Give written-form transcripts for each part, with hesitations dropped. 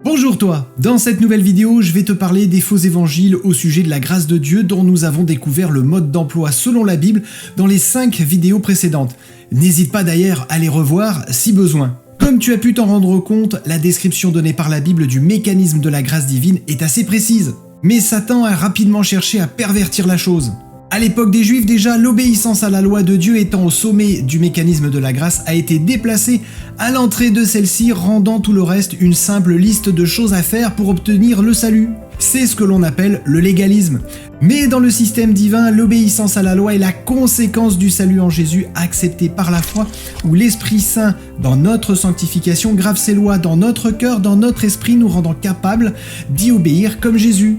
Bonjour toi, dans cette nouvelle vidéo, je vais te parler des faux évangiles au sujet de la grâce de Dieu dont nous avons découvert le mode d'emploi selon la Bible dans les 5 vidéos précédentes. N'hésite pas d'ailleurs à les revoir si besoin. Comme tu as pu t'en rendre compte, la description donnée par la Bible du mécanisme de la grâce divine est assez précise. Mais Satan a rapidement cherché à pervertir la chose. À l'époque des Juifs déjà, l'obéissance à la loi de Dieu étant au sommet du mécanisme de la grâce a été déplacée à l'entrée de celle-ci, rendant tout le reste une simple liste de choses à faire pour obtenir le salut. C'est ce que l'on appelle le légalisme. Mais dans le système divin, l'obéissance à la loi est la conséquence du salut en Jésus accepté par la foi, où l'Esprit Saint, dans notre sanctification, grave ses lois dans notre cœur, dans notre esprit, nous rendant capables d'y obéir comme Jésus.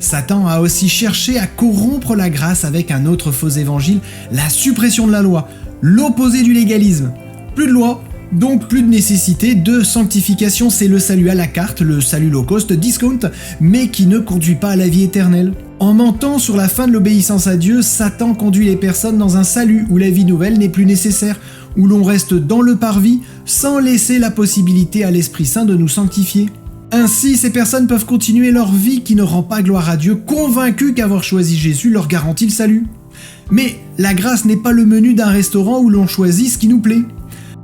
Satan a aussi cherché à corrompre la grâce avec un autre faux évangile, la suppression de la loi, l'opposé du légalisme. Plus de loi, donc plus de nécessité de sanctification, c'est le salut à la carte, le salut low cost discount, mais qui ne conduit pas à la vie éternelle. En mentant sur la fin de l'obéissance à Dieu, Satan conduit les personnes dans un salut où la vie nouvelle n'est plus nécessaire, où l'on reste dans le parvis sans laisser la possibilité à l'Esprit Saint de nous sanctifier. Ainsi, ces personnes peuvent continuer leur vie qui ne rend pas gloire à Dieu, convaincus qu'avoir choisi Jésus leur garantit le salut. Mais la grâce n'est pas le menu d'un restaurant où l'on choisit ce qui nous plaît.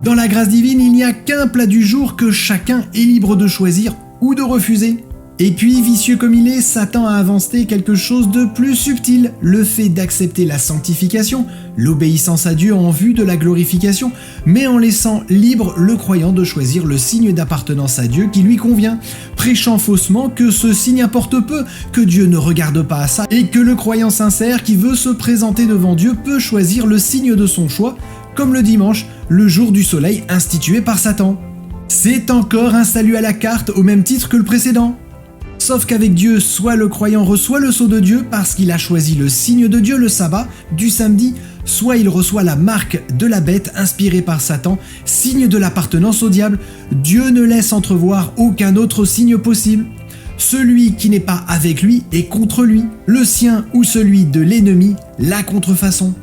Dans la grâce divine, il n'y a qu'un plat du jour que chacun est libre de choisir ou de refuser. Et puis, vicieux comme il est, Satan a inventé quelque chose de plus subtil, le fait d'accepter la sanctification, l'obéissance à Dieu en vue de la glorification, mais en laissant libre le croyant de choisir le signe d'appartenance à Dieu qui lui convient, prêchant faussement que ce signe importe peu, que Dieu ne regarde pas à ça, et que le croyant sincère qui veut se présenter devant Dieu peut choisir le signe de son choix, comme le dimanche, le jour du soleil institué par Satan. C'est encore un salut à la carte au même titre que le précédent. Sauf qu'avec Dieu, soit le croyant reçoit le sceau de Dieu parce qu'il a choisi le signe de Dieu le sabbat du samedi, soit il reçoit la marque de la bête inspirée par Satan, signe de l'appartenance au diable. Dieu ne laisse entrevoir aucun autre signe possible. Celui qui n'est pas avec lui est contre lui, le sien ou celui de l'ennemi, la contrefaçon.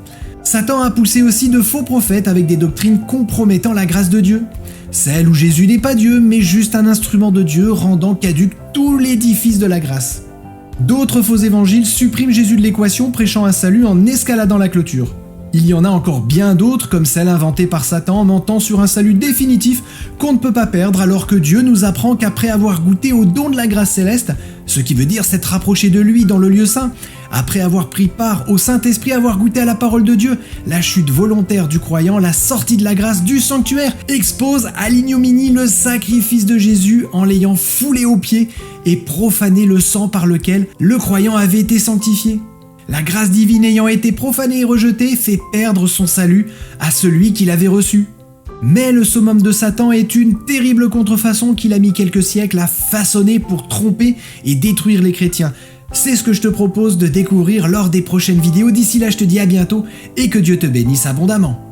Satan a poussé aussi de faux prophètes avec des doctrines compromettant la grâce de Dieu. Celle où Jésus n'est pas Dieu, mais juste un instrument de Dieu rendant caduque tout l'édifice de la grâce. D'autres faux évangiles suppriment Jésus de l'équation, prêchant un salut en escaladant la clôture. Il y en a encore bien d'autres, comme celle inventée par Satan, mentant sur un salut définitif qu'on ne peut pas perdre, alors que Dieu nous apprend qu'après avoir goûté au don de la grâce céleste, ce qui veut dire s'être rapproché de lui dans le lieu saint, après avoir pris part au Saint-Esprit, avoir goûté à la parole de Dieu, la chute volontaire du croyant, la sortie de la grâce du sanctuaire, expose à l'ignominie le sacrifice de Jésus en l'ayant foulé aux pieds et profané le sang par lequel le croyant avait été sanctifié. La grâce divine ayant été profanée et rejetée fait perdre son salut à celui qui l'avait reçu. Mais le summum de Satan est une terrible contrefaçon qu'il a mis quelques siècles à façonner pour tromper et détruire les chrétiens. C'est ce que je te propose de découvrir lors des prochaines vidéos. D'ici là, je te dis à bientôt et que Dieu te bénisse abondamment.